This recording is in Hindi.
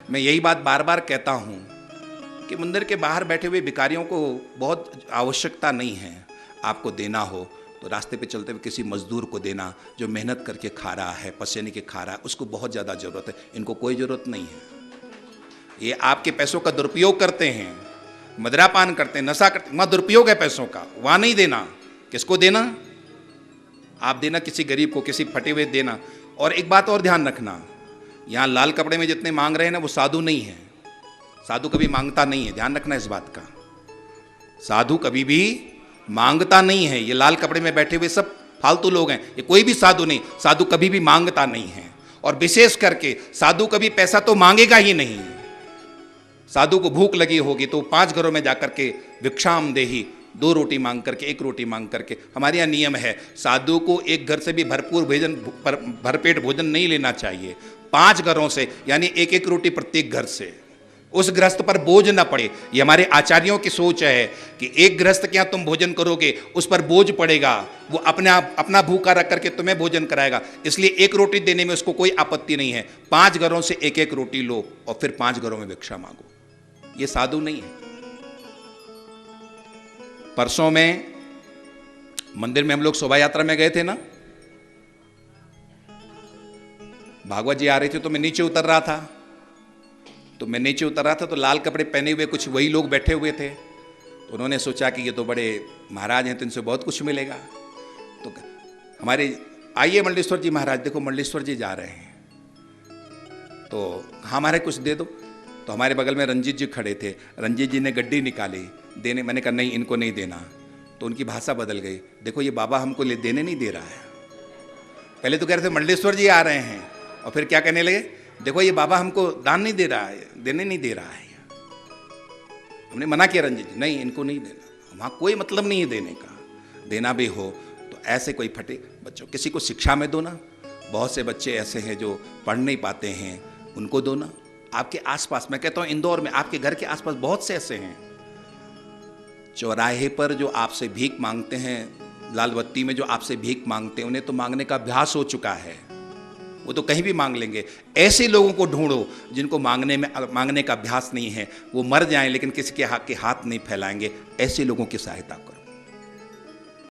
मैं यही बात बार बार कहता हूँ कि मंदिर के बाहर बैठे हुए भिखारियों को बहुत आवश्यकता नहीं है। आपको देना हो तो रास्ते पे चलते हुए किसी मजदूर को देना जो मेहनत करके खा रहा है, पसीने के खा रहा है, उसको बहुत ज़्यादा ज़रूरत है। इनको कोई ज़रूरत नहीं है। ये आपके पैसों का दुरुपयोग करते हैं, मदिरापान करते हैं, नशा करते हैं। वहाँ दुरुपयोग है पैसों का, वहाँ नहीं देना। किसको देना? आप देना किसी गरीब को, किसी फटे हुए देना। और एक बात और ध्यान रखना, यहाँ लाल कपड़े में जितने मांग रहे हैं ना, वो साधु नहीं है। साधु कभी मांगता नहीं है, ध्यान रखना इस बात का। साधु कभी भी मांगता नहीं है। ये लाल कपड़े में बैठे हुए सब फालतू लोग हैं, ये कोई भी साधु नहीं। साधु कभी भी मांगता नहीं है। और विशेष करके साधु कभी पैसा तो मांगेगा ही नहीं। साधु को भूख लगी होगी तो 5 घरों में जाकर के भिक्षाम देही, 2 रोटी मांग करके, 1 रोटी मांग करके। हमारे यहाँ नियम है, साधु को एक घर से भी भरपूर भोजन, भरपेट भोजन नहीं लेना चाहिए। 5 घरों से, यानी 1-1 रोटी प्रत्येक घर से। उस गृहस्थ पर बोझ ना पड़े। ये हमारे आचार्यों की सोच है कि एक गृहस्थ के यहाँ तुम भोजन करोगे, उस पर बोझ पड़ेगा, वो अपना भूखा रख करके तुम्हें भोजन कराएगा। इसलिए 1 रोटी देने में उसको कोई आपत्ति नहीं है। 5 घरों से 1-1 रोटी लो और फिर 5 घरों में भिक्षा मांगो। ये साधु नहीं है। परसों में मंदिर में हम लोग शोभा यात्रा में गए थे ना, भागवत जी आ रहे थे तो मैं नीचे उतर रहा था। तो लाल कपड़े पहने हुए कुछ वही लोग बैठे हुए थे। तो उन्होंने सोचा कि ये तो बड़े महाराज हैं, तो इनसे बहुत कुछ मिलेगा। तो हमारे आइए मंडलेश्वर जी महाराज, देखो मंडलेश्वर जी जा रहे हैं, तो हमारे कुछ दे दो। तो हमारे बगल में रंजीत जी खड़े थे। रंजीत जी ने गड्डी निकाली देने, मैंने कहा नहीं, इनको नहीं देना। तो उनकी भाषा बदल गई, देखो ये बाबा हमको देने नहीं दे रहा है। पहले तो कह रहे थे मंडलेश्वर जी आ रहे हैं, और फिर क्या कहने लगे, देखो ये बाबा हमको दान नहीं दे रहा है, देने नहीं दे रहा है। हमने मना किया, रंजीत जी नहीं, इनको नहीं देना। वहाँ कोई मतलब नहीं है देने का। देना भी हो तो ऐसे कोई फटे बच्चों, किसी को शिक्षा में दो ना। बहुत से बच्चे ऐसे हैं जो पढ़ नहीं पाते हैं, उनको दो ना। आपके आसपास, मैं कहता हूँ इंदौर में, आपके घर के आसपास बहुत से ऐसे हैं। चौराहे पर जो आपसे भीख मांगते हैं, लाल बत्ती में जो आपसे भीख मांगते हैं, उन्हें तो मांगने का अभ्यास हो चुका है, वो तो कहीं भी मांग लेंगे। ऐसे लोगों को ढूंढो जिनको मांगने का अभ्यास नहीं है। वो मर जाएं लेकिन किसी के हाथ नहीं फैलाएंगे। ऐसे लोगों की सहायता करो।